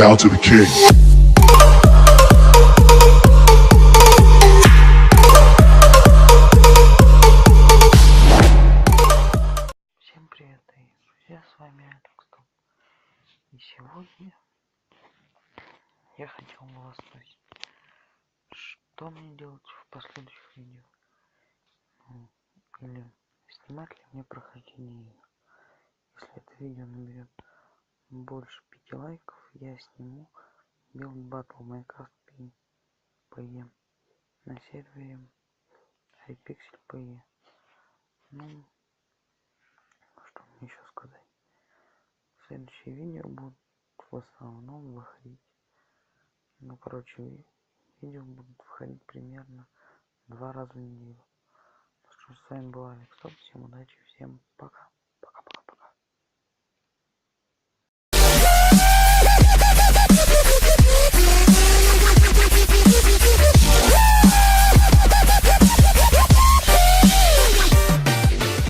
bow to the king. Всем привет, дорогие друзья, с вами Алекс. И сегодня я хотел бы вас спросить, что мне делать в последующих видео? Или снимать ли мне прохождение игр? Если это видео наберет больше 5 лайков, я сниму Build Battle Minecraft PE на сервере iPixel PE. Ну, что мне еще сказать? Следующие видео будут в основном выходить. Ну, короче, видео будут выходить примерно 2 раза в неделю. Ну что ж, с вами был Алекс. Всем удачи, всем пока.